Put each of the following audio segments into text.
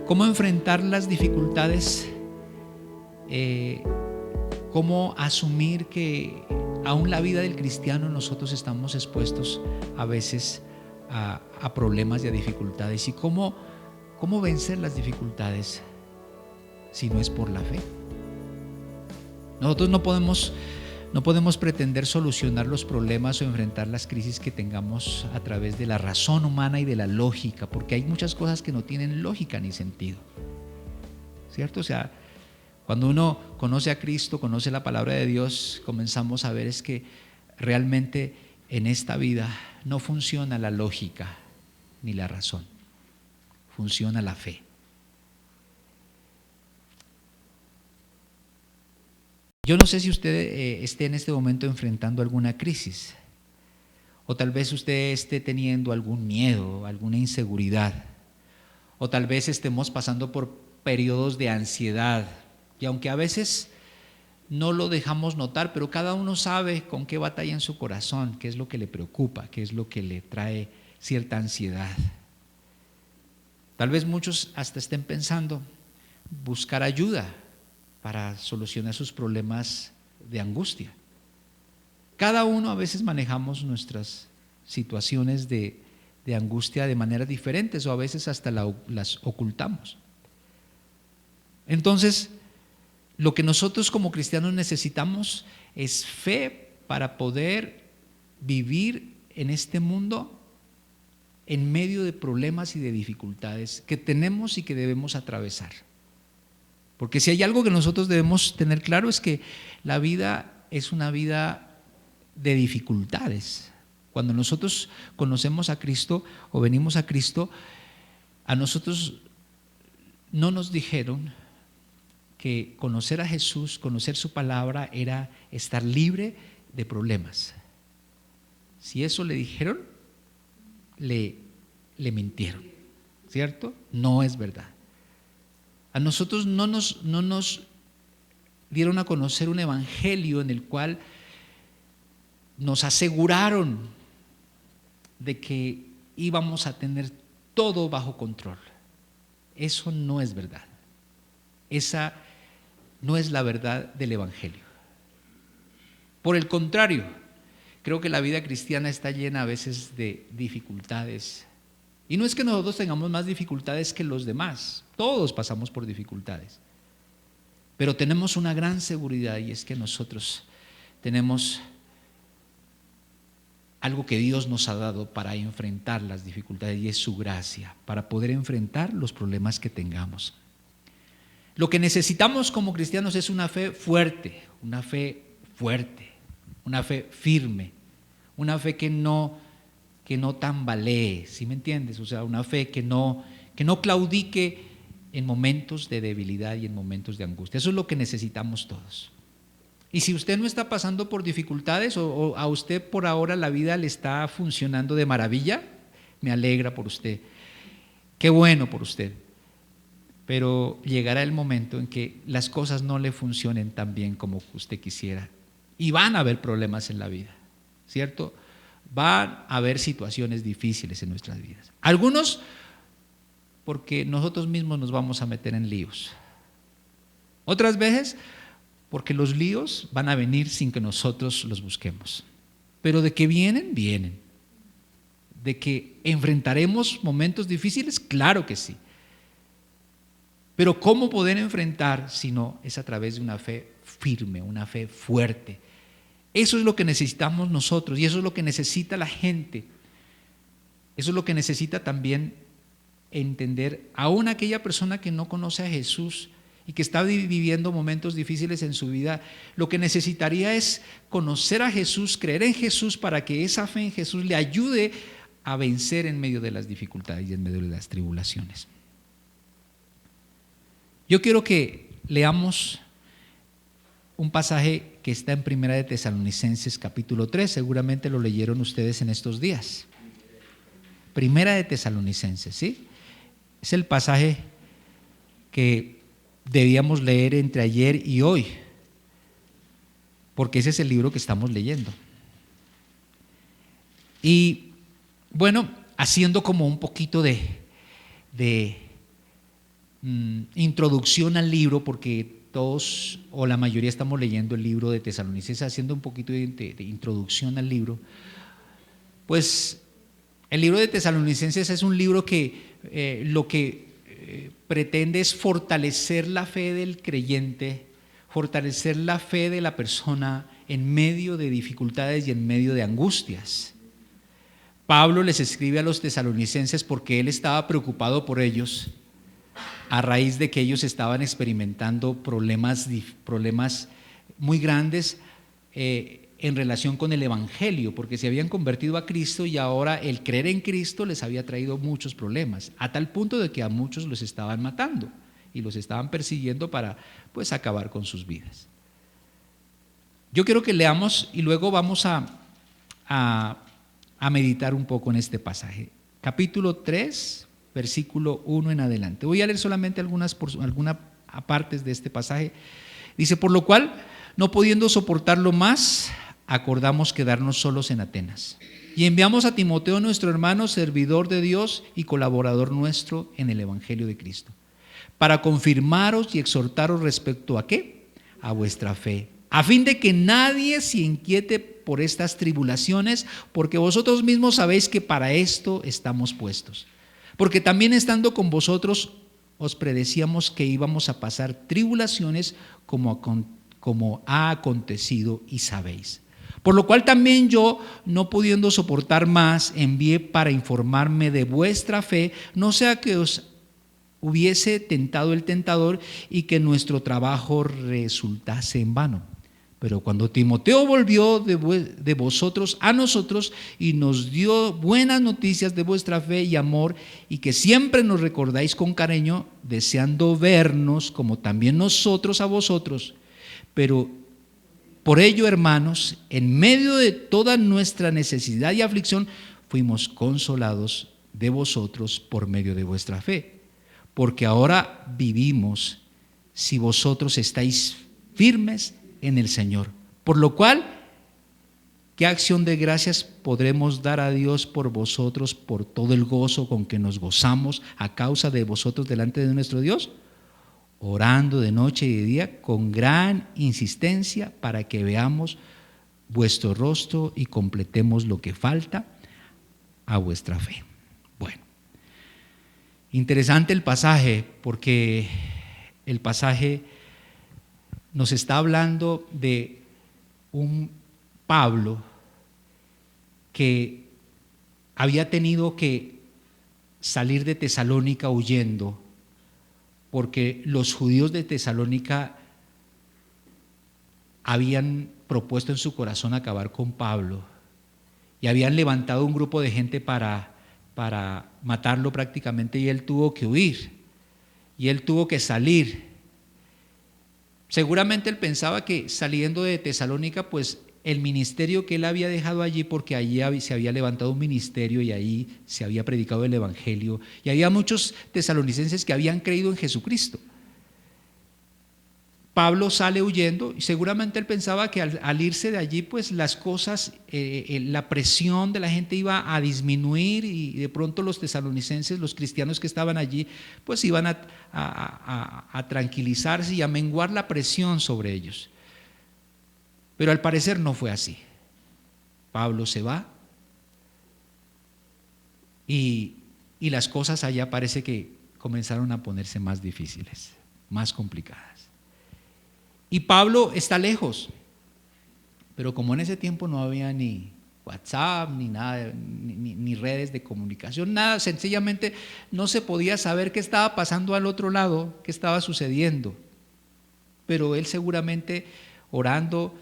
cómo enfrentar las dificultades, cómo asumir que aún la vida del cristiano nosotros estamos expuestos a veces a problemas y a dificultades, y cómo vencer las dificultades si no es por la fe. Nosotros no podemos pretender solucionar los problemas o enfrentar las crisis que tengamos a través de la razón humana y de la lógica, porque hay muchas cosas que no tienen lógica ni sentido, ¿cierto? O sea, cuando uno conoce a Cristo, conoce la palabra de Dios, comenzamos a ver es que realmente en esta vida no funciona la lógica ni la razón, funciona la fe. Yo no sé si usted esté en este momento enfrentando alguna crisis, o tal vez usted esté teniendo algún miedo, alguna inseguridad, o tal vez estemos pasando por periodos de ansiedad, y aunque a veces no lo dejamos notar, pero cada uno sabe con qué batalla en su corazón, qué es lo que le preocupa, qué es lo que le trae cierta ansiedad. Tal vez muchos hasta estén pensando buscar ayuda para solucionar sus problemas de angustia. Cada uno a veces manejamos nuestras situaciones de angustia de maneras diferentes, o a veces hasta las ocultamos. Entonces, lo que nosotros como cristianos necesitamos es fe para poder vivir en este mundo en medio de problemas y de dificultades que tenemos y que debemos atravesar. Porque si hay algo que nosotros debemos tener claro es que la vida es una vida de dificultades. Cuando nosotros conocemos a Cristo o venimos a Cristo, a nosotros no nos dijeron que conocer a Jesús, conocer su palabra, era estar libre de problemas. Si eso le dijeron, le mintieron, ¿cierto? No es verdad. A nosotros no nos dieron a conocer un evangelio en el cual nos aseguraron de que íbamos a tener todo bajo control. Eso no es verdad. Esa no es la verdad del evangelio. Por el contrario, creo que la vida cristiana está llena a veces de dificultades. Y no es que nosotros tengamos más dificultades que los demás, todos pasamos por dificultades. Pero tenemos una gran seguridad, y es que nosotros tenemos algo que Dios nos ha dado para enfrentar las dificultades, y es su gracia, para poder enfrentar los problemas que tengamos. Lo que necesitamos como cristianos es una fe fuerte, una fe firme, una fe que no tambalee, ¿sí me entiendes? O sea, una fe que no claudique en momentos de debilidad y en momentos de angustia. Eso es lo que necesitamos todos. Y si usted no está pasando por dificultades, o a usted por ahora la vida le está funcionando de maravilla, me alegra por usted. Qué bueno por usted. Pero llegará el momento en que las cosas no le funcionen tan bien como usted quisiera. Y van a haber problemas en la vida, ¿cierto? Van a haber situaciones difíciles en nuestras vidas. Algunos porque nosotros mismos nos vamos a meter en líos. Otras veces porque los líos van a venir sin que nosotros los busquemos. Pero de que vienen, vienen. De que enfrentaremos momentos difíciles, claro que sí. Pero ¿cómo poder enfrentar si no es a través de una fe firme, una fe fuerte? Eso es lo que necesitamos nosotros, y eso es lo que necesita la gente. Eso es lo que necesita también entender aún aquella persona que no conoce a Jesús y que está viviendo momentos difíciles en su vida. Lo que necesitaría es conocer a Jesús, creer en Jesús, para que esa fe en Jesús le ayude a vencer en medio de las dificultades y en medio de las tribulaciones. Yo quiero que leamos un pasaje que está en Primera de Tesalonicenses capítulo 3, seguramente lo leyeron ustedes en estos días. Primera de Tesalonicenses, ¿sí? Es el pasaje que debíamos leer entre ayer y hoy, porque ese es el libro que estamos leyendo. Y bueno, haciendo como un poquito de introducción al libro, porque todos o la mayoría estamos leyendo el libro de Tesalonicenses, haciendo un poquito de introducción al libro, pues el libro de Tesalonicenses es un libro que lo que pretende es fortalecer la fe del creyente, fortalecer la fe de la persona en medio de dificultades y en medio de angustias. Pablo les escribe a los tesalonicenses porque él estaba preocupado por ellos a raíz de que ellos estaban experimentando problemas muy grandes en relación con el Evangelio, porque se habían convertido a Cristo y ahora el creer en Cristo les había traído muchos problemas, a tal punto de que a muchos los estaban matando y los estaban persiguiendo para pues acabar con sus vidas. Yo quiero que leamos y luego vamos a meditar un poco en este pasaje. Capítulo 3, versículo 1 en adelante. Voy a leer solamente algunas partes de este pasaje. Dice: por lo cual, no pudiendo soportarlo más, acordamos quedarnos solos en Atenas. Y enviamos a Timoteo, nuestro hermano, servidor de Dios y colaborador nuestro en el Evangelio de Cristo, para confirmaros y exhortaros respecto a ¿qué? A vuestra fe, a fin de que nadie se inquiete por estas tribulaciones, porque vosotros mismos sabéis que para esto estamos puestos. Porque también estando con vosotros os predecíamos que íbamos a pasar tribulaciones como ha acontecido y sabéis. Por lo cual también yo, no pudiendo soportar más, envié para informarme de vuestra fe, no sea que os hubiese tentado el tentador y que nuestro trabajo resultase en vano. Pero cuando Timoteo volvió de vosotros a nosotros y nos dio buenas noticias de vuestra fe y amor, y que siempre nos recordáis con cariño, deseando vernos como también nosotros a vosotros, pero por ello, hermanos, en medio de toda nuestra necesidad y aflicción, fuimos consolados de vosotros por medio de vuestra fe, porque ahora vivimos si vosotros estáis firmes en el Señor. Por lo cual, ¿qué acción de gracias podremos dar a Dios por vosotros, por todo el gozo con que nos gozamos a causa de vosotros delante de nuestro Dios? Orando de noche y de día con gran insistencia para que veamos vuestro rostro y completemos lo que falta a vuestra fe. Bueno, interesante el pasaje, porque el pasaje nos está hablando de un Pablo que había tenido que salir de Tesalónica huyendo, porque los judíos de Tesalónica habían propuesto en su corazón acabar con Pablo y habían levantado un grupo de gente para matarlo prácticamente, y él tuvo que huir y él tuvo que salir. Seguramente él pensaba que saliendo de Tesalónica, pues el ministerio que él había dejado allí, porque allí se había levantado un ministerio y ahí se había predicado el Evangelio, y había muchos tesalonicenses que habían creído en Jesucristo. Pablo sale huyendo y seguramente él pensaba que al irse de allí, pues las cosas, la presión de la gente iba a disminuir, y de pronto los tesalonicenses, los cristianos que estaban allí, pues iban a tranquilizarse y a menguar la presión sobre ellos. Pero al parecer no fue así. Pablo se va y las cosas allá parece que comenzaron a ponerse más difíciles, más complicadas. Y Pablo está lejos, pero como en ese tiempo no había ni WhatsApp, ni nada, ni redes de comunicación, nada, sencillamente no se podía saber qué estaba pasando al otro lado, qué estaba sucediendo. Pero él seguramente, orando,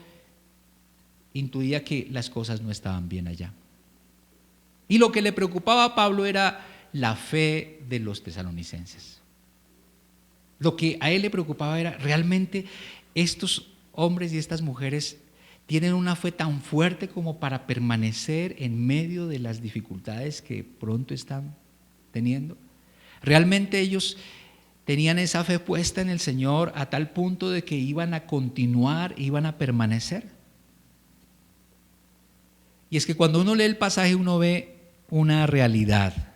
intuía que las cosas no estaban bien allá. Y lo que le preocupaba a Pablo era la fe de los tesalonicenses. Lo que a él le preocupaba era, realmente estos hombres y estas mujeres tienen una fe tan fuerte como para permanecer en medio de las dificultades que pronto están teniendo. Realmente ellos tenían esa fe puesta en el Señor a tal punto de que iban a continuar, iban a permanecer. Y es que cuando uno lee el pasaje, uno ve una realidad.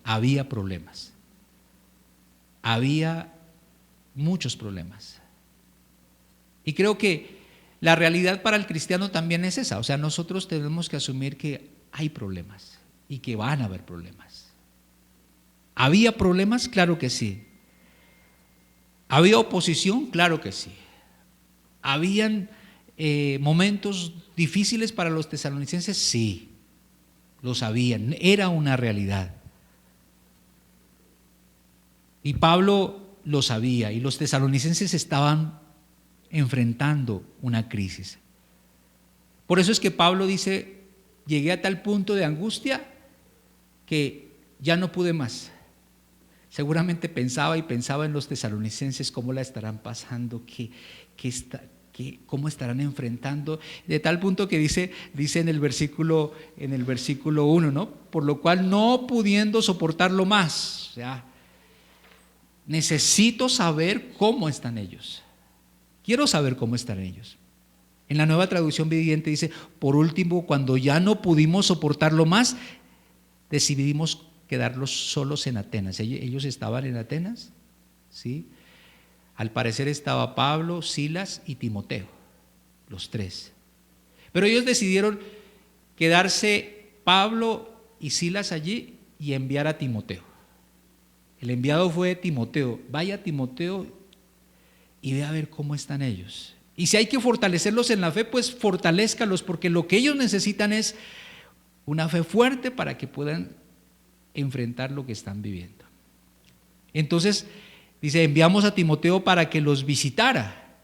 Había problemas. había muchos problemas. Y creo que la realidad para el cristiano también es esa. O sea, nosotros tenemos que asumir que hay problemas y que van a haber problemas. ¿Había problemas? Claro que sí. ¿Había oposición? Claro que sí. ¿Habían momentos difíciles para los tesalonicenses? Sí, lo sabían, era una realidad. Y Pablo lo sabía, y los tesalonicenses estaban enfrentando una crisis. Por eso es que Pablo dice: llegué a tal punto de angustia que ya no pude más. Seguramente pensaba en los tesalonicenses, cómo la estarán pasando, cómo estarán enfrentando, de tal punto que dice en el versículo 1, ¿no? Por lo cual, no pudiendo soportarlo más, o sea, necesito saber cómo están ellos. Quiero saber cómo están ellos. En la Nueva Traducción Viviente dice: por último, cuando ya no pudimos soportarlo más, decidimos quedarlos solos en Atenas. Ellos estaban en Atenas, ¿sí? Al parecer estaba Pablo, Silas y Timoteo, los tres. Pero ellos decidieron quedarse Pablo y Silas allí y enviar a Timoteo. El enviado fue Timoteo. Vaya Timoteo y ve a ver cómo están ellos. Y si hay que fortalecerlos en la fe, pues fortalézcalos, porque lo que ellos necesitan es una fe fuerte para que puedan enfrentar lo que están viviendo. Entonces, dice, enviamos a Timoteo para que los visitara.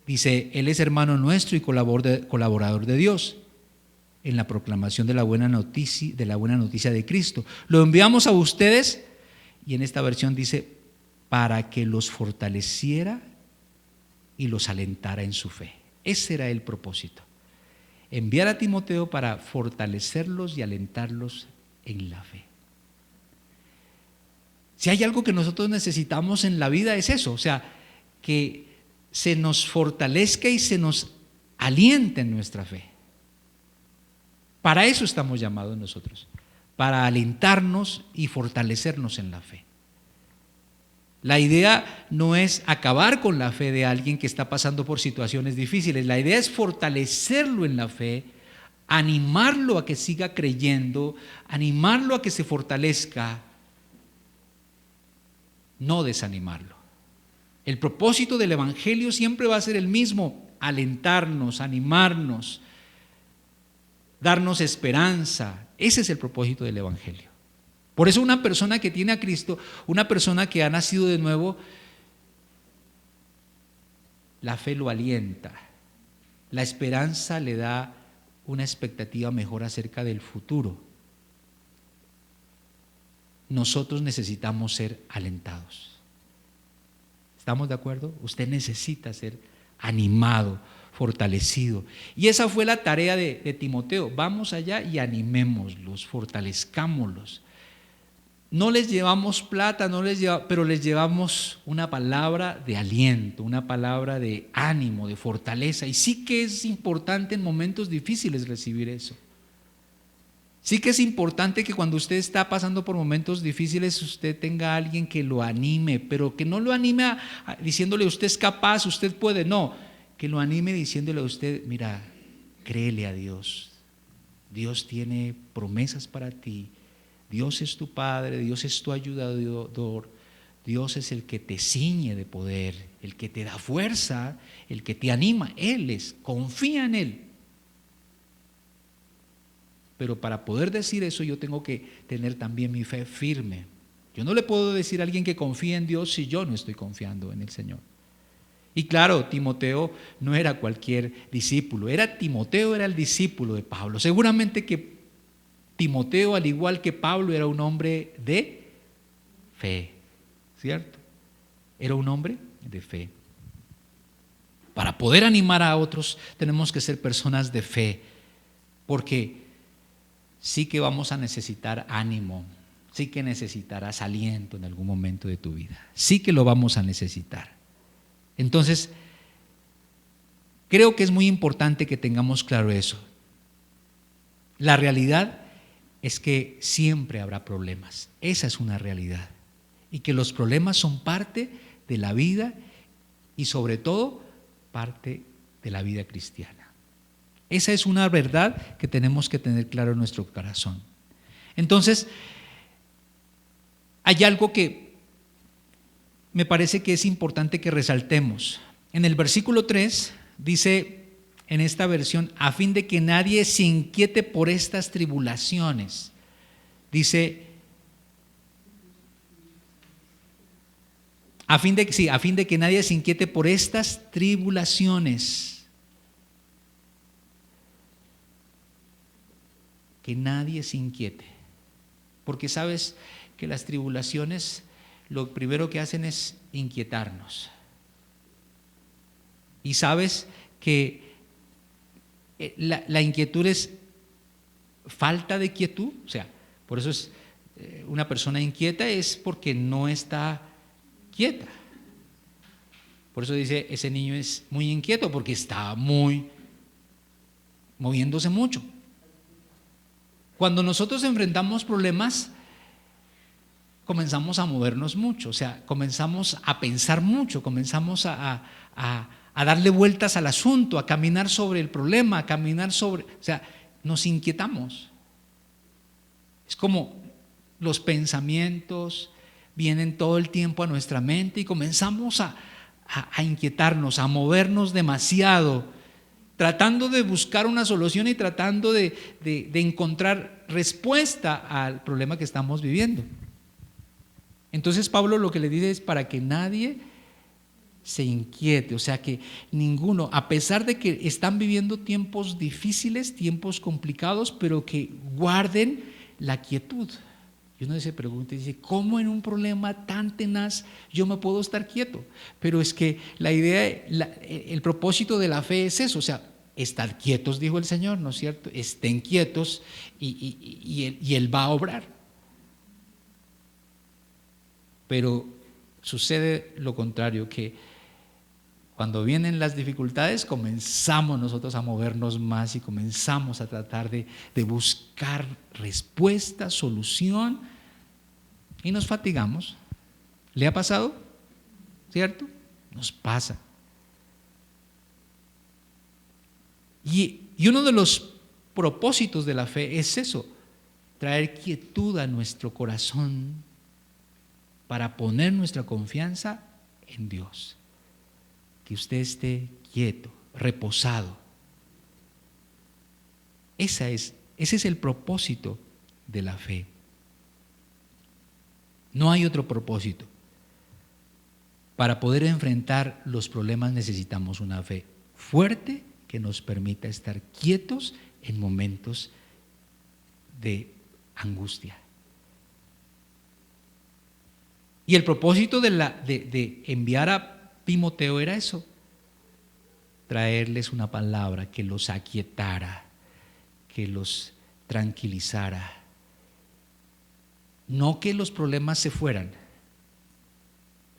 Dice, él es hermano nuestro y colaborador de Dios en la proclamación de la buena noticia de Cristo. Lo enviamos a ustedes, y en esta versión dice, para que los fortaleciera y los alentara en su fe. Ese era el propósito. Enviar a Timoteo para fortalecerlos y alentarlos en la fe. Si hay algo que nosotros necesitamos en la vida es eso, o sea, que se nos fortalezca y se nos aliente en nuestra fe. Para eso estamos llamados nosotros, para alentarnos y fortalecernos en la fe. La idea no es acabar con la fe de alguien que está pasando por situaciones difíciles, la idea es fortalecerlo en la fe, animarlo a que siga creyendo, animarlo a que se fortalezca, no desanimarlo. El propósito del Evangelio siempre va a ser el mismo: alentarnos, animarnos, darnos esperanza. Ese es el propósito del Evangelio. Por eso una persona que tiene a Cristo, una persona que ha nacido de nuevo, la fe lo alienta, la esperanza le da una expectativa mejor acerca del futuro. Nosotros necesitamos ser alentados. ¿Estamos de acuerdo? Usted necesita ser animado, fortalecido. Y esa fue la tarea de Timoteo. Vamos allá y animémoslos, fortalezcámoslos. No les llevamos plata, pero les llevamos una palabra de aliento, una palabra de ánimo, de fortaleza. Y sí que es importante en momentos difíciles recibir eso. Sí que es importante que cuando usted está pasando por momentos difíciles usted tenga a alguien que lo anime, pero que no lo anime diciéndole usted es capaz, usted puede, no, que lo anime diciéndole a usted, mira, créele a Dios, Dios tiene promesas para ti, Dios es tu Padre, Dios es tu ayudador, Dios es el que te ciñe de poder, el que te da fuerza, el que te anima, confía en Él. Pero para poder decir eso yo tengo que tener también mi fe firme. Yo no le puedo decir a alguien que confíe en Dios si yo no estoy confiando en el Señor. Y claro, Timoteo no era cualquier discípulo, Timoteo era el discípulo de Pablo. Seguramente que Timoteo, al igual que Pablo, era un hombre de fe, ¿cierto? Era un hombre de fe. Para poder animar a otros tenemos que ser personas de fe, porque sí que vamos a necesitar ánimo, sí que necesitarás aliento en algún momento de tu vida, sí que lo vamos a necesitar. Entonces, creo que es muy importante que tengamos claro eso. La realidad es que siempre habrá problemas, esa es una realidad. y que los problemas son parte de la vida y sobre todo parte de la vida cristiana. Esa es una verdad que tenemos que tener claro en nuestro corazón. Entonces, hay algo que me parece que es importante que resaltemos. En el versículo 3 dice en esta versión, a fin de que nadie se inquiete por estas tribulaciones. Dice, a fin de que nadie se inquiete por estas tribulaciones. Que nadie se inquiete. Porque sabes que las tribulaciones lo primero que hacen es inquietarnos. Y sabes que la inquietud es falta de quietud. O sea, por eso es una persona inquieta es porque no está quieta. Por eso dice, ese niño es muy inquieto porque está moviéndose mucho. Cuando nosotros enfrentamos problemas, comenzamos a movernos mucho, o sea, comenzamos a pensar mucho, comenzamos a darle vueltas al asunto, a caminar sobre el problema, o sea, nos inquietamos. Es como los pensamientos vienen todo el tiempo a nuestra mente y comenzamos a inquietarnos, a movernos demasiado, tratando de buscar una solución y tratando de encontrar respuesta al problema que estamos viviendo. Entonces Pablo lo que le dice es para que nadie se inquiete, o sea que ninguno, a pesar de que están viviendo tiempos difíciles, tiempos complicados, pero que guarden la quietud. Y uno se pregunta y dice, ¿cómo en un problema tan tenaz yo me puedo estar quieto? Pero es que la idea, el propósito de la fe es eso, o sea, estar quietos, dijo el Señor, ¿no es cierto? Estén quietos y Él va a obrar. Pero sucede lo contrario, que cuando vienen las dificultades comenzamos nosotros a movernos más y comenzamos a tratar de buscar respuesta, solución y nos fatigamos. ¿Le ha pasado? ¿Cierto? Nos pasa. Y uno de los propósitos de la fe es eso, traer quietud a nuestro corazón para poner nuestra confianza en Dios. Que usted esté quieto, reposado. Ese es el propósito de la fe. No hay otro propósito. Para poder enfrentar los problemas necesitamos una fe fuerte que nos permita estar quietos en momentos de angustia. Y el propósito de enviar a Timoteo era eso, traerles una palabra que los aquietara, que los tranquilizara. No que los problemas se fueran.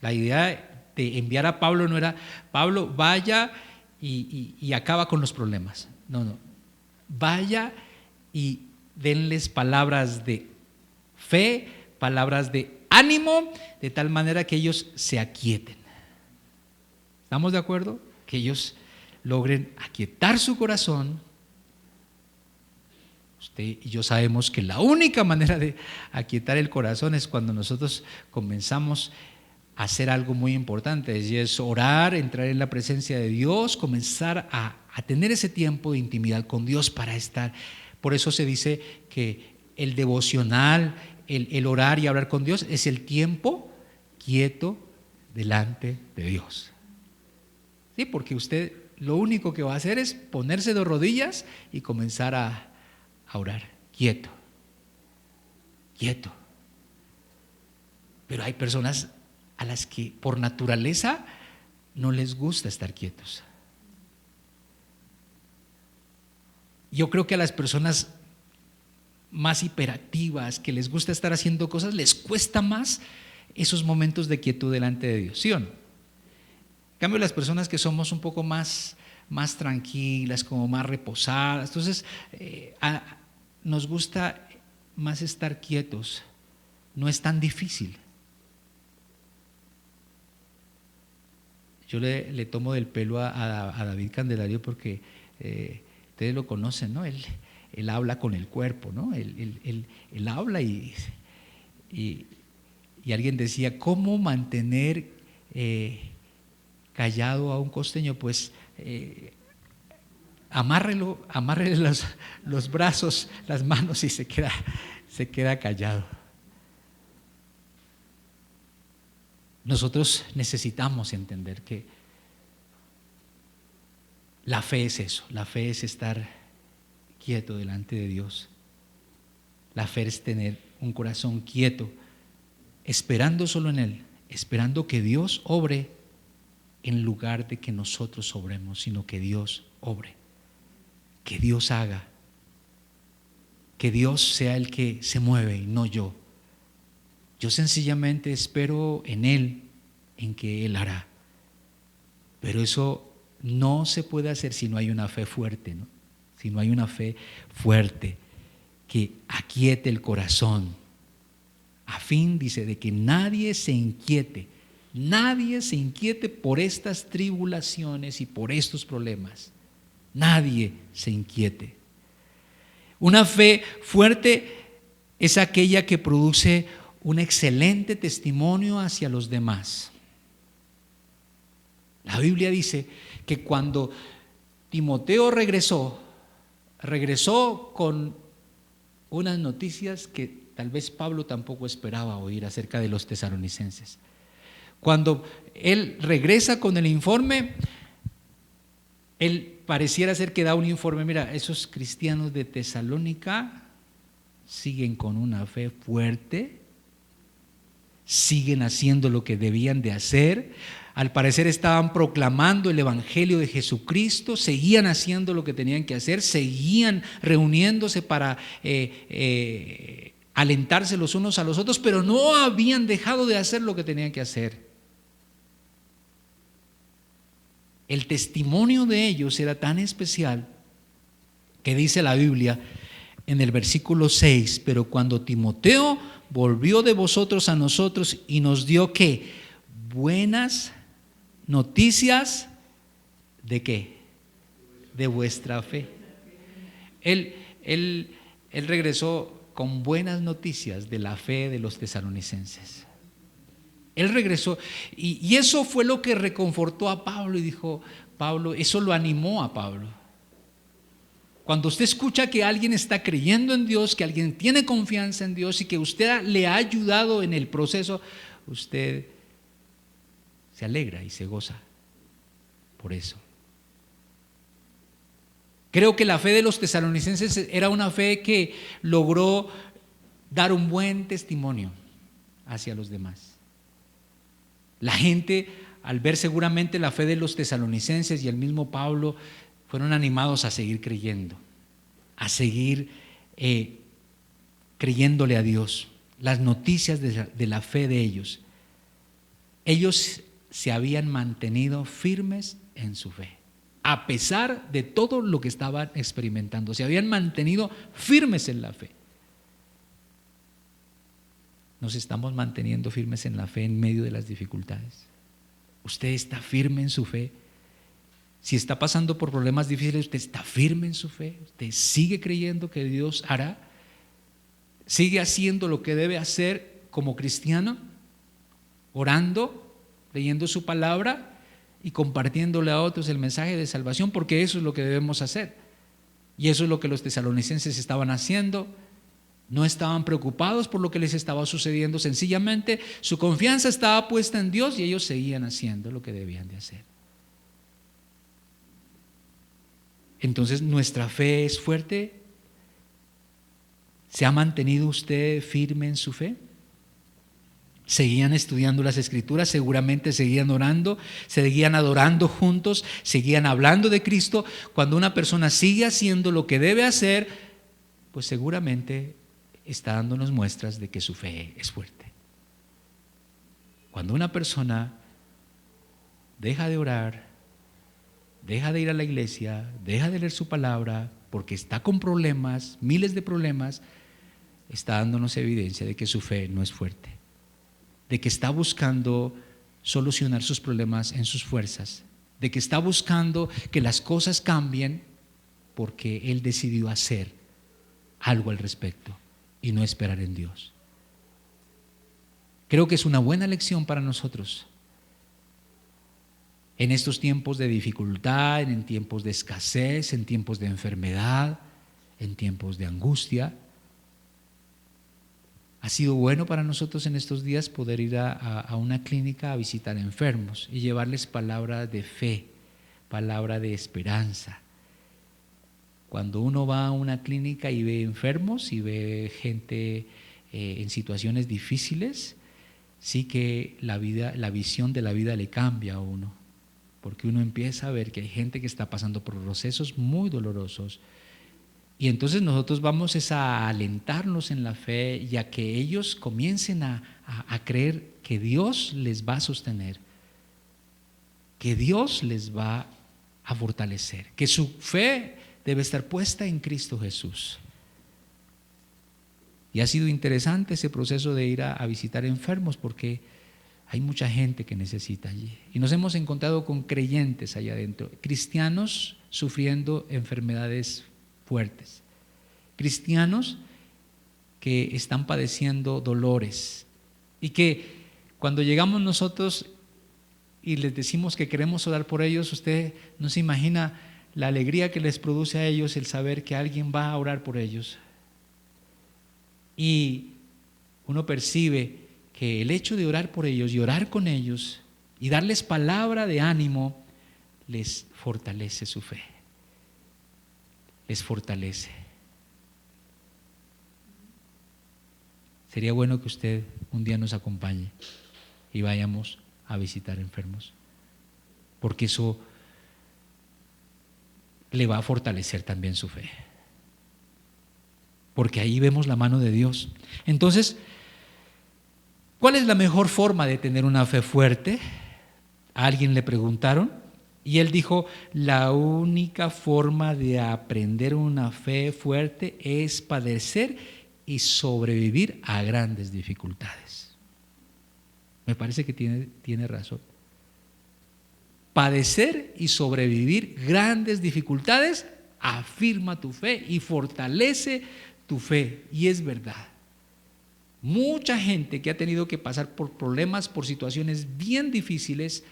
La idea de enviar a Pablo no era, Pablo, vaya y acaba con los problemas. No. Vaya y denles palabras de fe, palabras de ánimo, de tal manera que ellos se aquieten. ¿Estamos de acuerdo? Que ellos logren aquietar su corazón. Usted y yo sabemos que la única manera de aquietar el corazón es cuando nosotros comenzamos a hacer algo muy importante, y es orar, entrar en la presencia de Dios, comenzar a tener ese tiempo de intimidad con Dios para estar. Por eso se dice que el devocional, el orar y hablar con Dios es el tiempo quieto delante de Dios. Sí, porque usted lo único que va a hacer es ponerse de rodillas y comenzar a orar, quieto. Pero hay personas a las que por naturaleza no les gusta estar quietos. Yo creo que a las personas más hiperactivas, que les gusta estar haciendo cosas, les cuesta más esos momentos de quietud delante de Dios, ¿sí o no? En cambio, las personas que somos un poco más tranquilas, como más reposadas, entonces nos gusta más estar quietos, no es tan difícil. Yo le tomo del pelo a David Candelario porque ustedes lo conocen, ¿no? Él habla con el cuerpo, ¿no? Él habla y alguien decía, ¿cómo mantener callado a un costeño? Pues amárrele los brazos, las manos y se queda callado. Nosotros necesitamos entender que la fe es eso, la fe es estar quieto delante de Dios. La fe es tener un corazón quieto, esperando solo en Él, esperando que Dios obre en lugar de que nosotros obremos, sino que Dios obre, que Dios haga, que Dios sea el que se mueve y no yo. Yo sencillamente espero en Él, en que Él hará. Pero eso no se puede hacer si no hay una fe fuerte, ¿no? Si no hay una fe fuerte que aquiete el corazón, a fin, dice, de que nadie se inquiete por estas tribulaciones y por estos problemas. Nadie se inquiete. Una fe fuerte es aquella que produce un excelente testimonio hacia los demás. La Biblia dice que cuando Timoteo regresó con unas noticias que tal vez Pablo tampoco esperaba oír acerca de los tesalonicenses. Cuando él regresa con el informe, él pareciera ser que da un informe, mira, esos cristianos de Tesalónica siguen con una fe fuerte, siguen haciendo lo que debían de hacer. Al parecer estaban proclamando el evangelio de Jesucristo, seguían haciendo lo que tenían que hacer, seguían reuniéndose para alentarse los unos a los otros, pero no habían dejado de hacer lo que tenían que hacer. El testimonio de ellos era tan especial que dice la Biblia en el versículo 6, pero cuando Timoteo volvió de vosotros a nosotros y nos dio ¿qué? Buenas noticias ¿de qué? De vuestra fe. Él regresó con buenas noticias de la fe de los tesalonicenses. Él regresó y eso fue lo que reconfortó a Pablo y dijo, Pablo, eso lo animó a Pablo. Cuando usted escucha que alguien está creyendo en Dios, que alguien tiene confianza en Dios y que usted le ha ayudado en el proceso, usted se alegra y se goza por eso. Creo que la fe de los tesalonicenses era una fe que logró dar un buen testimonio hacia los demás. La gente, al ver seguramente la fe de los tesalonicenses y el mismo Pablo, fueron animados a seguir creyendo, a seguir creyéndole a Dios. Las noticias de la fe de ellos. Ellos se habían mantenido firmes en su fe, a pesar de todo lo que estaban experimentando. Se habían mantenido firmes en la fe. Nos estamos manteniendo firmes en la fe en medio de las dificultades. Usted está firme en su fe. Si está pasando por problemas difíciles, usted está firme en su fe. Usted sigue creyendo que Dios hará. Sigue haciendo lo que debe hacer como cristiano, orando, leyendo su palabra y compartiéndole a otros el mensaje de salvación, porque eso es lo que debemos hacer. Y eso es lo que los tesalonicenses estaban haciendo. No estaban preocupados por lo que les estaba sucediendo, sencillamente su confianza estaba puesta en Dios y ellos seguían haciendo lo que debían de hacer. Entonces, nuestra fe es fuerte. ¿Se ha mantenido usted firme en su fe? Seguían estudiando las Escrituras, seguramente seguían orando, seguían adorando juntos, seguían hablando de Cristo. Cuando una persona sigue haciendo lo que debe hacer, pues seguramente está dándonos muestras de que su fe es fuerte. Cuando una persona deja de orar, deja de ir a la iglesia, deja de leer su palabra, porque está con problemas, miles de problemas, está dándonos evidencia de que su fe no es fuerte, de que está buscando solucionar sus problemas en sus fuerzas, de que está buscando que las cosas cambien porque él decidió hacer algo al respecto y no esperar en Dios. Creo que es una buena lección para nosotros en estos tiempos de dificultad, en tiempos de escasez, en tiempos de enfermedad, en tiempos de angustia. Ha sido bueno para nosotros en estos días poder ir a una clínica a visitar enfermos y llevarles palabra de fe, palabra de esperanza. Cuando uno va a una clínica y ve enfermos y ve gente en situaciones difíciles, sí que la visión de la vida le cambia a uno, porque uno empieza a ver que hay gente que está pasando por procesos muy dolorosos. Y entonces nosotros vamos a alentarnos en la fe y a que ellos comiencen a creer que Dios les va a sostener, que Dios les va a fortalecer, que su fe debe estar puesta en Cristo Jesús. Y ha sido interesante ese proceso de ir a visitar enfermos porque hay mucha gente que necesita allí. Y nos hemos encontrado con creyentes allá adentro, cristianos sufriendo enfermedades fuertes, cristianos que están padeciendo dolores y que cuando llegamos nosotros y les decimos que queremos orar por ellos, usted no se imagina la alegría que les produce a ellos el saber que alguien va a orar por ellos. Y uno percibe que el hecho de orar por ellos y orar con ellos y darles palabra de ánimo les fortalece su fe, les fortalece. Sería bueno que usted un día nos acompañe y vayamos a visitar enfermos, porque eso le va a fortalecer también su fe, porque ahí vemos la mano de Dios. Entonces, ¿cuál es la mejor forma de tener una fe fuerte? A alguien le preguntaron y él dijo: la única forma de aprender una fe fuerte es padecer y sobrevivir a grandes dificultades. Me parece que tiene razón. Padecer y sobrevivir grandes dificultades afirma tu fe y fortalece tu fe. Y es verdad. Mucha gente que ha tenido que pasar por problemas, por situaciones bien difíciles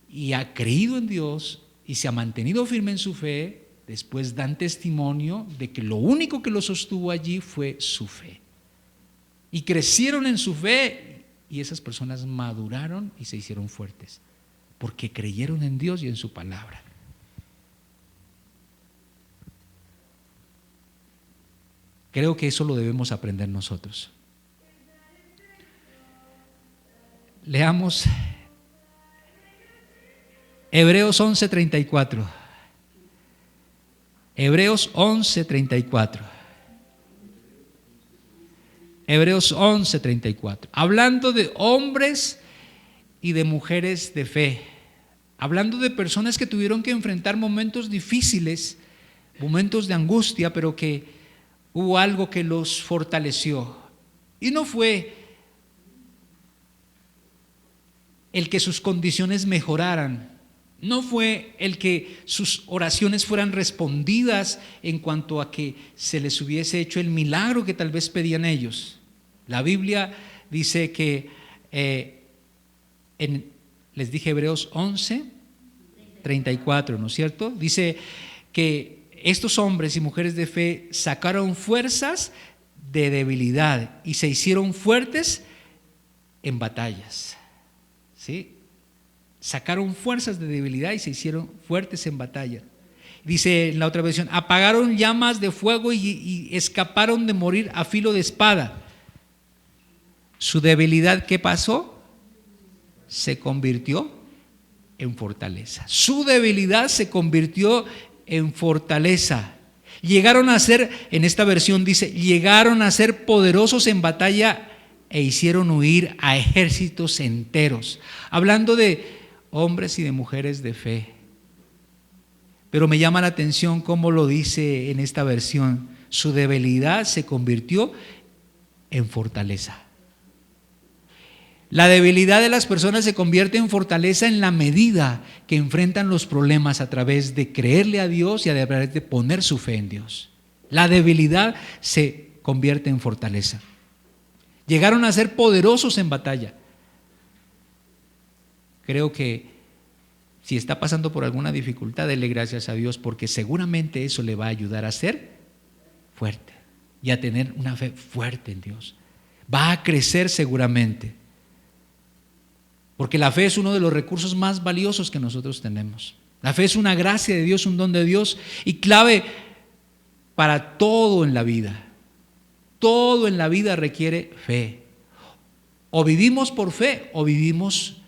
y ha creído en Dios y se ha mantenido firme en su fe, después dan testimonio de que lo único que lo sostuvo allí fue su fe. Y crecieron en su fe y esas personas maduraron y se hicieron fuertes porque creyeron en Dios y en su palabra. Creo que eso lo debemos aprender nosotros. Leamos Hebreos 11:34. Hebreos 11:34. Hebreos 11:34. Hablando de hombres y de mujeres de fe, hablando de personas que tuvieron que enfrentar momentos difíciles, momentos de angustia, pero que hubo algo que los fortaleció. Y no fue el que sus condiciones mejoraran, no fue el que sus oraciones fueran respondidas en cuanto a que se les hubiese hecho el milagro que tal vez pedían ellos. La Biblia dice que, les dije Hebreos 11:34, ¿no es cierto? Dice que estos hombres y mujeres de fe sacaron fuerzas de debilidad y se hicieron fuertes en batallas. ¿Sí? Sacaron fuerzas de debilidad y se hicieron fuertes en batalla. Dice en la otra versión: apagaron llamas de fuego y escaparon de morir a filo de espada. Su debilidad, ¿qué pasó? Se convirtió en fortaleza. Su debilidad se convirtió en fortaleza. Llegaron a ser, en esta versión dice, llegaron a ser poderosos en batalla e hicieron huir a ejércitos enteros. Hablando de hombres y de mujeres de fe. Pero me llama la atención cómo lo dice en esta versión: su debilidad se convirtió en fortaleza. La debilidad de las personas se convierte en fortaleza en la medida que enfrentan los problemas a través de creerle a Dios y a través de poner su fe en Dios. La debilidad se convierte en fortaleza. Llegaron a ser poderosos en batalla. Creo que si está pasando por alguna dificultad, dele gracias a Dios, porque seguramente eso le va a ayudar a ser fuerte y a tener una fe fuerte en Dios. Va a crecer seguramente, porque la fe es uno de los recursos más valiosos que nosotros tenemos. La fe es una gracia de Dios, un don de Dios y clave para todo en la vida. Todo en la vida requiere fe. O vivimos por fe o vivimos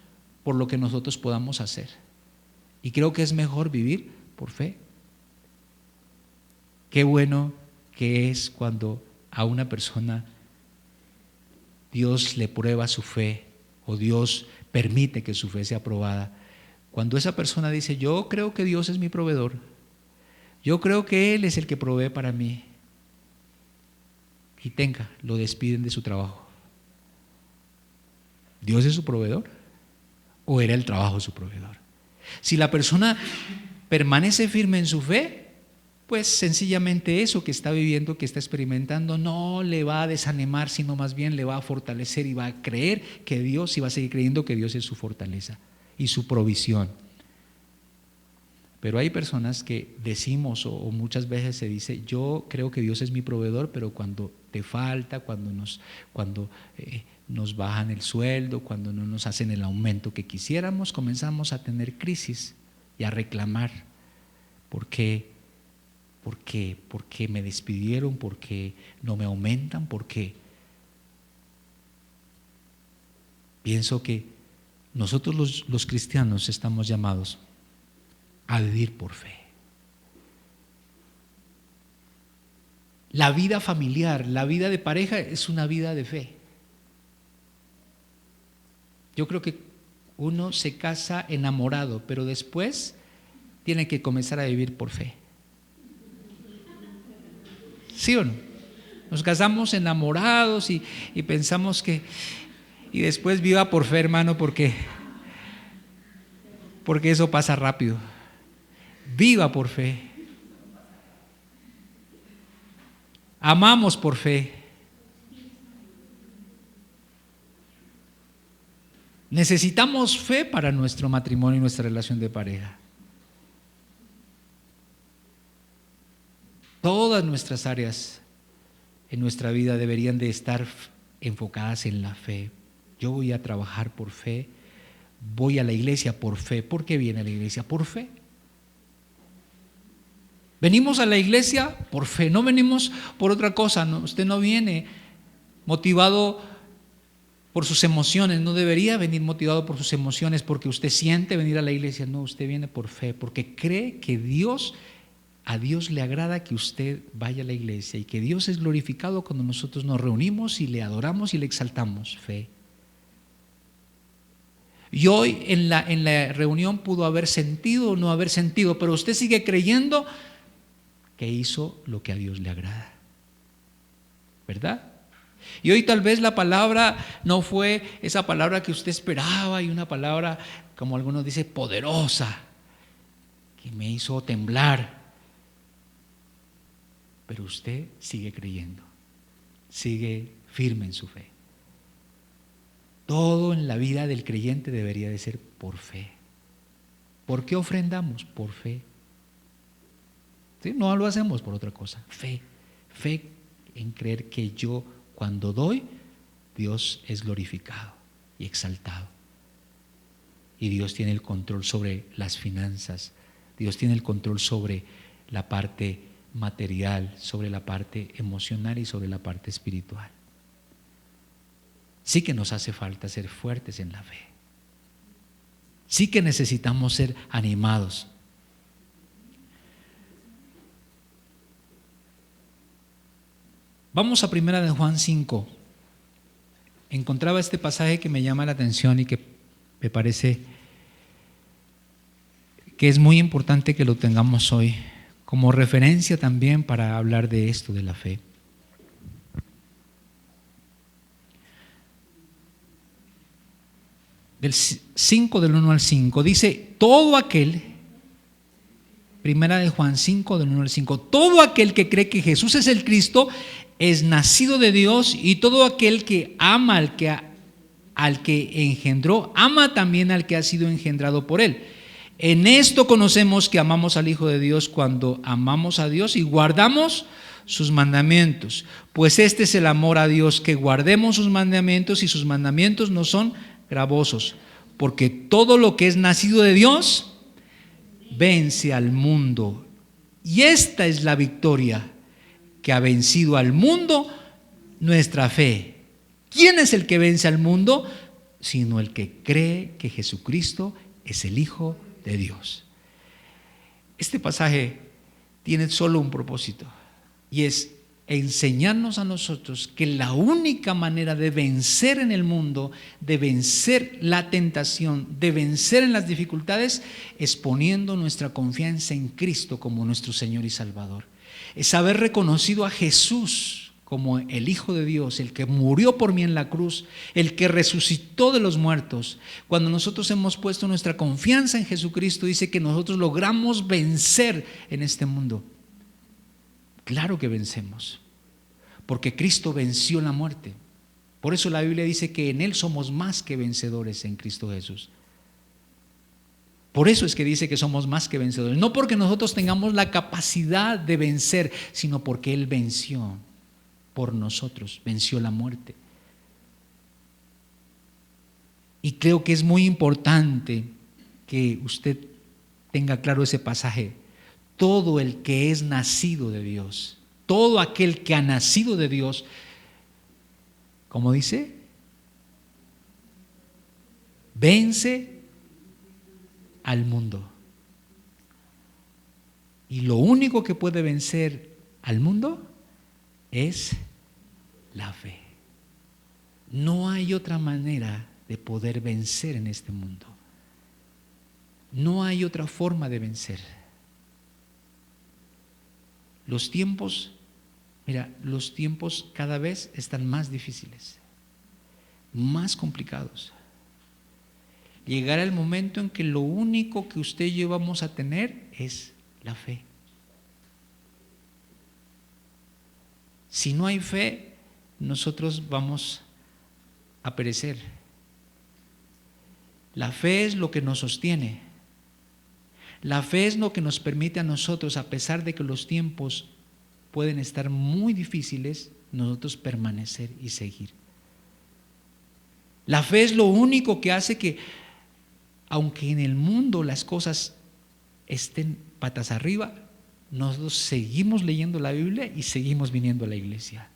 por lo que nosotros podamos hacer. Y creo que es mejor vivir por fe. Qué bueno que es cuando a una persona Dios le prueba su fe o Dios permite que su fe sea probada. Cuando esa persona dice, yo creo que Dios es mi proveedor, yo creo que Él es el que provee para mí, y lo despiden de su trabajo. ¿Dios es su proveedor? ¿O era el trabajo su proveedor? Si la persona permanece firme en su fe, pues sencillamente eso que está viviendo, que está experimentando, no le va a desanimar, sino más bien le va a fortalecer y va a creer que Dios, y va a seguir creyendo que Dios es su fortaleza y su provisión. Pero hay personas que decimos, o muchas veces se dice, yo creo que Dios es mi proveedor, pero cuando te falta, cuando nos bajan el sueldo, cuando no nos hacen el aumento que quisiéramos, comenzamos a tener crisis y a reclamar. ¿Por qué? ¿Por qué? ¿Por qué me despidieron? ¿Por qué no me aumentan? ¿Por qué? Pienso que nosotros los cristianos estamos llamados a vivir por fe. La vida familiar, la vida de pareja es una vida de fe. Yo creo que uno se casa enamorado, pero después tiene que comenzar a vivir por fe. ¿Sí o no? Nos casamos enamorados y pensamos que, y después viva por fe, hermano, porque eso pasa rápido. Viva por fe. Amamos por fe. Necesitamos fe para nuestro matrimonio y nuestra relación de pareja. Todas nuestras áreas en nuestra vida deberían de estar enfocadas en la fe. Yo voy a trabajar por fe, voy a la iglesia por fe. ¿Por qué viene a la iglesia? Por fe. Venimos a la iglesia por fe, no venimos por otra cosa. No, usted no viene motivado por sus emociones, no debería venir motivado por sus emociones porque usted siente venir a la iglesia. No, usted viene por fe, porque cree que a Dios le agrada que usted vaya a la iglesia y que Dios es glorificado cuando nosotros nos reunimos y le adoramos y le exaltamos. Fe. Y hoy en la reunión pudo haber sentido o no haber sentido, pero usted sigue creyendo que hizo lo que a Dios le agrada, ¿verdad? Y hoy tal vez la palabra no fue esa palabra que usted esperaba y una palabra, como algunos dicen, poderosa, que me hizo temblar. Pero usted sigue creyendo, sigue firme en su fe. Todo en la vida del creyente debería de ser por fe. ¿Por qué ofrendamos? Por fe. ¿Sí? No lo hacemos por otra cosa. Fe. Fe en creer que yo, cuando doy, Dios es glorificado y exaltado. Y Dios tiene el control sobre las finanzas. Dios tiene el control sobre la parte material, sobre la parte emocional y sobre la parte espiritual. Sí que nos hace falta ser fuertes en la fe. Sí que necesitamos ser animados. Vamos a 1 de Juan 5. Encontraba este pasaje que me llama la atención y que me parece que es muy importante que lo tengamos hoy como referencia también para hablar de esto, de la fe. del 5, del 1 al 5, dice, todo aquel, primera de Juan 5, del 1 al 5, todo aquel que cree que Jesús es el Cristo es nacido de Dios, y todo aquel que ama al que engendró, ama también al que ha sido engendrado por él. En esto conocemos que amamos al Hijo de Dios, cuando amamos a Dios y guardamos sus mandamientos. Pues este es el amor a Dios, que guardemos sus mandamientos, y sus mandamientos no son gravosos, porque todo lo que es nacido de Dios vence al mundo. Y esta es la victoria que ha vencido al mundo, nuestra fe. ¿Quién es el que vence al mundo? Sino el que cree que Jesucristo es el Hijo de Dios. Este pasaje tiene solo un propósito, y es enseñarnos a nosotros que la única manera de vencer en el mundo, de vencer la tentación, de vencer en las dificultades, es poniendo nuestra confianza en Cristo como nuestro Señor y Salvador. Es haber reconocido a Jesús como el Hijo de Dios, el que murió por mí en la cruz, el que resucitó de los muertos. Cuando nosotros hemos puesto nuestra confianza en Jesucristo, dice que nosotros logramos vencer en este mundo. Claro que vencemos, porque Cristo venció la muerte. Por eso la Biblia dice que en Él somos más que vencedores en Cristo Jesús. Por eso es que dice que somos más que vencedores. No porque nosotros tengamos la capacidad de vencer, sino porque Él venció por nosotros, venció la muerte. Y creo que es muy importante que usted tenga claro ese pasaje. Todo el que es nacido de Dios, todo aquel que ha nacido de Dios, ¿cómo dice? Vence al mundo. Y lo único que puede vencer al mundo es la fe. No hay otra manera de poder vencer en este mundo. No hay otra forma de vencer. Los tiempos cada vez están más difíciles, más complicados. Llegará el momento en que lo único que usted y yo vamos a tener es la fe. Si no hay fe, nosotros vamos a perecer. La fe es lo que nos sostiene. La fe es lo que nos permite a nosotros, a pesar de que los tiempos pueden estar muy difíciles, nosotros permanecer y seguir. La fe es lo único que hace que, aunque en el mundo las cosas estén patas arriba, nosotros seguimos leyendo la Biblia y seguimos viniendo a la iglesia.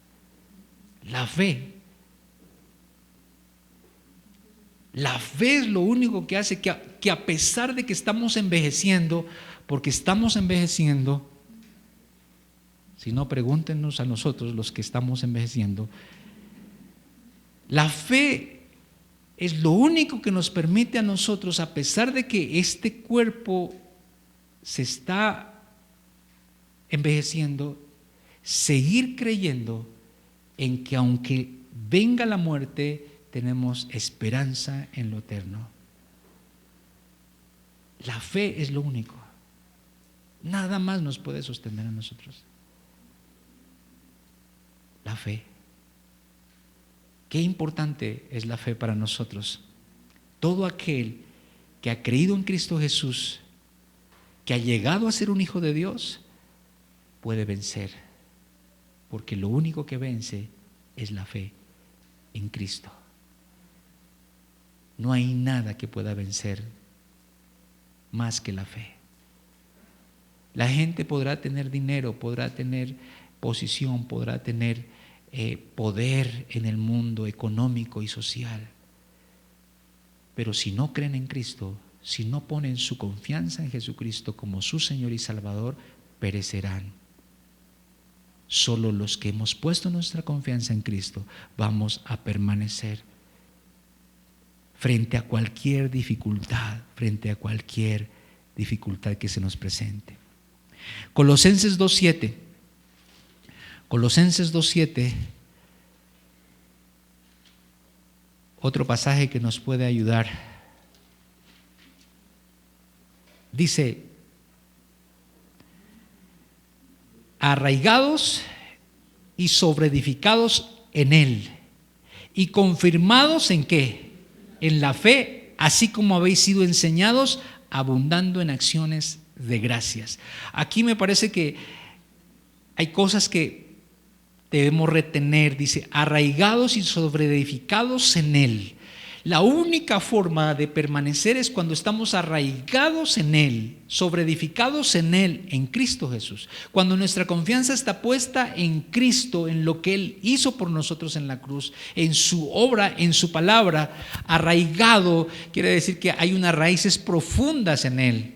La fe. La fe es lo único que hace que a pesar de que estamos envejeciendo, porque estamos envejeciendo, si no, pregúntenos a nosotros los que estamos envejeciendo, la fe es lo único que nos permite a nosotros, a pesar de que este cuerpo se está envejeciendo, seguir creyendo en que aunque venga la muerte, tenemos esperanza en lo eterno. La fe es lo único. Nada más nos puede sostener a nosotros. La fe. Qué importante es la fe para nosotros. Todo aquel que ha creído en Cristo Jesús, que ha llegado a ser un hijo de Dios, puede vencer, porque lo único que vence es la fe en Cristo. No hay nada que pueda vencer más que la fe. La gente podrá tener dinero, podrá tener posición, podrá tener poder en el mundo económico y social, pero si no creen en Cristo, si no ponen su confianza en Jesucristo como su Señor y Salvador, perecerán. Solo los que hemos puesto nuestra confianza en Cristo vamos a permanecer frente a cualquier dificultad, que se nos presente. Colosenses 2:7. Colosenses 2:7, otro pasaje que nos puede ayudar Dice, arraigados y sobreedificados en Él, y confirmados ¿en qué? En la fe, así como habéis sido enseñados, abundando en acciones de gracias. Aquí me parece que hay cosas que debemos retener. Dice, arraigados y sobreedificados en Él. La única forma de permanecer es cuando estamos arraigados en Él, sobreedificados en Él, en Cristo Jesús. Cuando nuestra confianza está puesta en Cristo, en lo que Él hizo por nosotros en la cruz, en su obra, en su palabra. Arraigado quiere decir que hay unas raíces profundas en Él,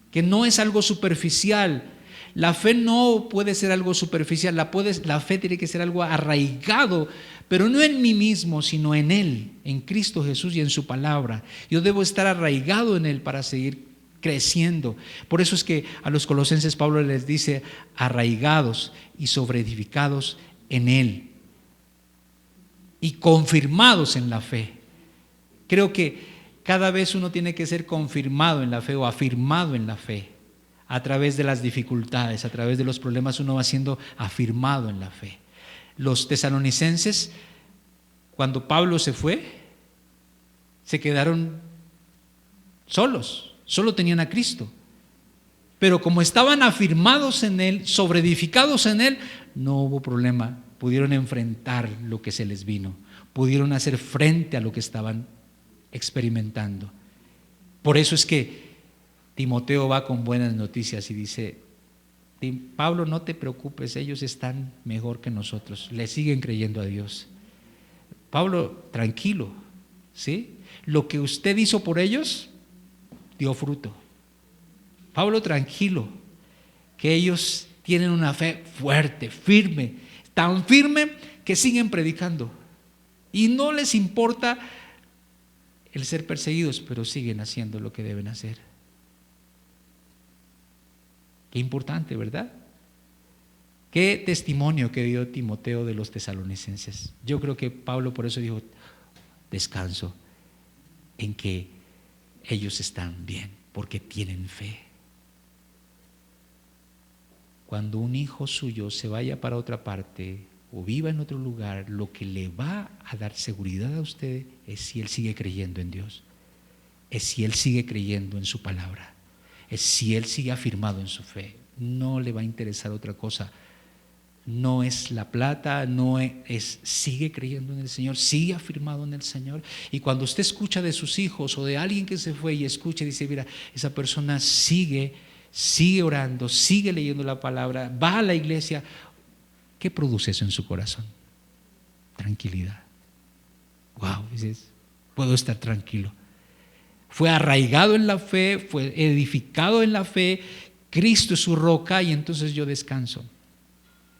que no es algo superficial. La fe no puede ser algo superficial, la fe tiene que ser algo arraigado, pero no en mí mismo, sino en Él, en Cristo Jesús y en su palabra. Yo debo estar arraigado en Él para seguir creciendo. Por eso es que a los colosenses Pablo les dice, arraigados y sobreedificados en Él y confirmados en la fe. Creo que cada vez uno tiene que ser confirmado en la fe o afirmado en la fe. A través de las dificultades, a través de los problemas, uno va siendo afirmado en la fe. Los tesalonicenses, cuando Pablo se fue, se quedaron solos, solo tenían a Cristo. Pero como estaban afirmados en Él, sobreedificados en Él, no hubo problema. Pudieron enfrentar lo que se les vino, pudieron hacer frente a lo que estaban experimentando. Por eso es que Timoteo va con buenas noticias y dice, Pablo, no te preocupes, ellos están mejor que nosotros, le siguen creyendo a Dios. Pablo, tranquilo, ¿sí? Lo que usted hizo por ellos dio fruto. Pablo, tranquilo, que ellos tienen una fe fuerte, firme, tan firme que siguen predicando y no les importa el ser perseguidos, pero siguen haciendo lo que deben hacer. Qué importante, ¿verdad? Qué testimonio que dio Timoteo de los tesalonicenses. Yo creo que Pablo por eso dijo, descanso en que ellos están bien, porque tienen fe. Cuando un hijo suyo se vaya para otra parte o viva en otro lugar, lo que le va a dar seguridad a usted es si él sigue creyendo en Dios, es si él sigue creyendo en su palabra, es si él sigue afirmado en su fe. No le va a interesar otra cosa. No es la plata, sigue creyendo en el Señor, sigue afirmado en el Señor. Y cuando usted escucha de sus hijos o de alguien que se fue y escucha y dice, mira, esa persona sigue orando, sigue leyendo la palabra, va a la iglesia, ¿qué produce eso en su corazón? Tranquilidad. Wow, dices, puedo estar tranquilo. Fue arraigado en la fe, fue edificado en la fe, Cristo es su roca y entonces yo descanso.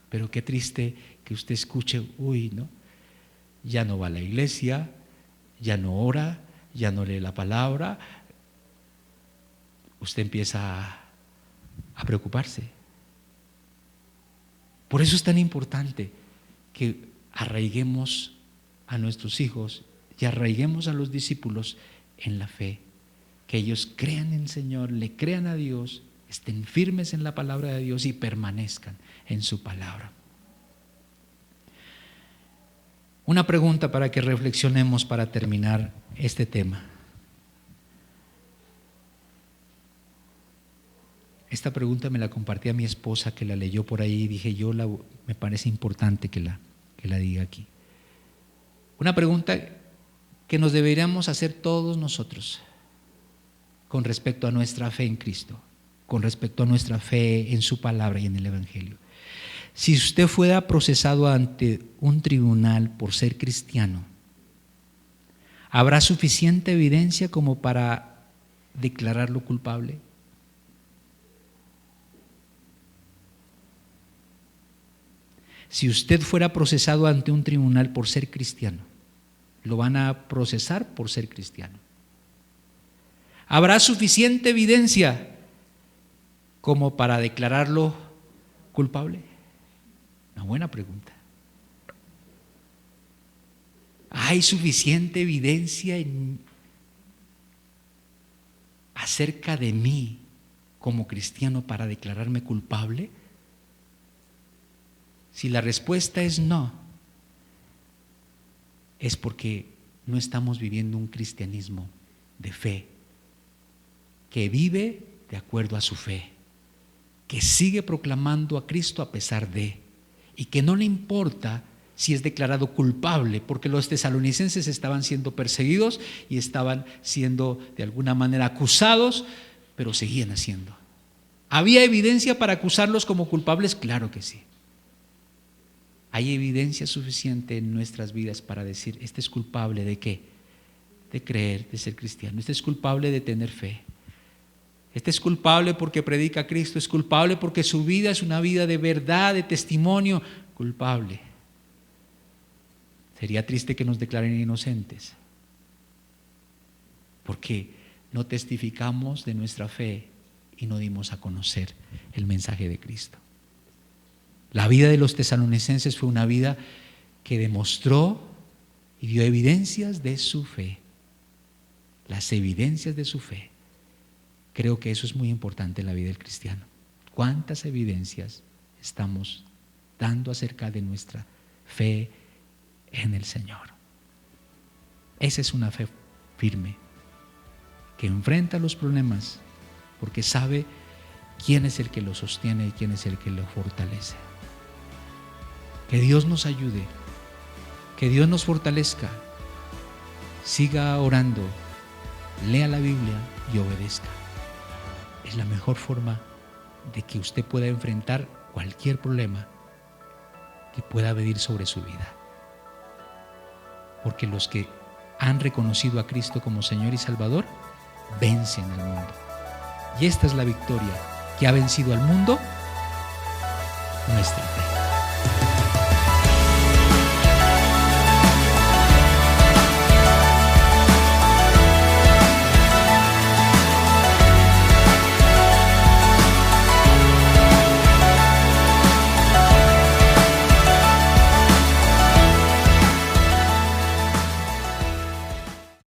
Pero qué triste que usted escuche, ¿no? Ya no va a la iglesia, ya no ora, ya no lee la palabra. Usted empieza a preocuparse. Por eso es tan importante que arraiguemos a nuestros hijos y arraiguemos a los discípulos en la fe, que ellos crean en el Señor, le crean a Dios, estén firmes en la palabra de Dios y permanezcan en su palabra. Una pregunta para que reflexionemos para terminar este tema. Esta pregunta me la compartí a mi esposa, que la leyó por ahí y dije me parece importante que la diga aquí. Una pregunta que nos deberíamos hacer todos nosotros con respecto a nuestra fe en Cristo, con respecto a nuestra fe en su palabra y en el Evangelio. Si usted fuera procesado ante un tribunal por ser cristiano, ¿habrá suficiente evidencia como para declararlo culpable? Si usted fuera procesado ante un tribunal por ser cristiano, lo van a procesar por ser cristiano. ¿Habrá suficiente evidencia como para declararlo culpable? Una buena pregunta. ¿Hay suficiente evidencia acerca de mí como cristiano para declararme culpable? Si la respuesta es no, es porque no estamos viviendo un cristianismo de fe, que vive de acuerdo a su fe, que sigue proclamando a Cristo a pesar de, y que no le importa si es declarado culpable, porque los tesalonicenses estaban siendo perseguidos y estaban siendo de alguna manera acusados, pero seguían haciendo. ¿Había evidencia para acusarlos como culpables? Claro que sí. Hay evidencia suficiente en nuestras vidas para decir, este es culpable ¿de qué? De creer, de ser cristiano. Este es culpable de tener fe. Este es culpable porque predica a Cristo. Es culpable porque su vida es una vida de verdad, de testimonio. Culpable. Sería triste que nos declaren inocentes, porque no testificamos de nuestra fe y no dimos a conocer el mensaje de Cristo. La vida de los tesalonicenses fue una vida que demostró y dio evidencias de su fe. Las evidencias de su fe. Creo que eso es muy importante en la vida del cristiano. ¿Cuántas evidencias estamos dando acerca de nuestra fe en el Señor? Esa es una fe firme, que enfrenta los problemas porque sabe quién es el que lo sostiene y quién es el que lo fortalece. Que Dios nos ayude, que Dios nos fortalezca. Siga orando, lea la Biblia y obedezca. Es la mejor forma de que usted pueda enfrentar cualquier problema que pueda venir sobre su vida. Porque los que han reconocido a Cristo como Señor y Salvador vencen al mundo. Y esta es la victoria que ha vencido al mundo, nuestra fe.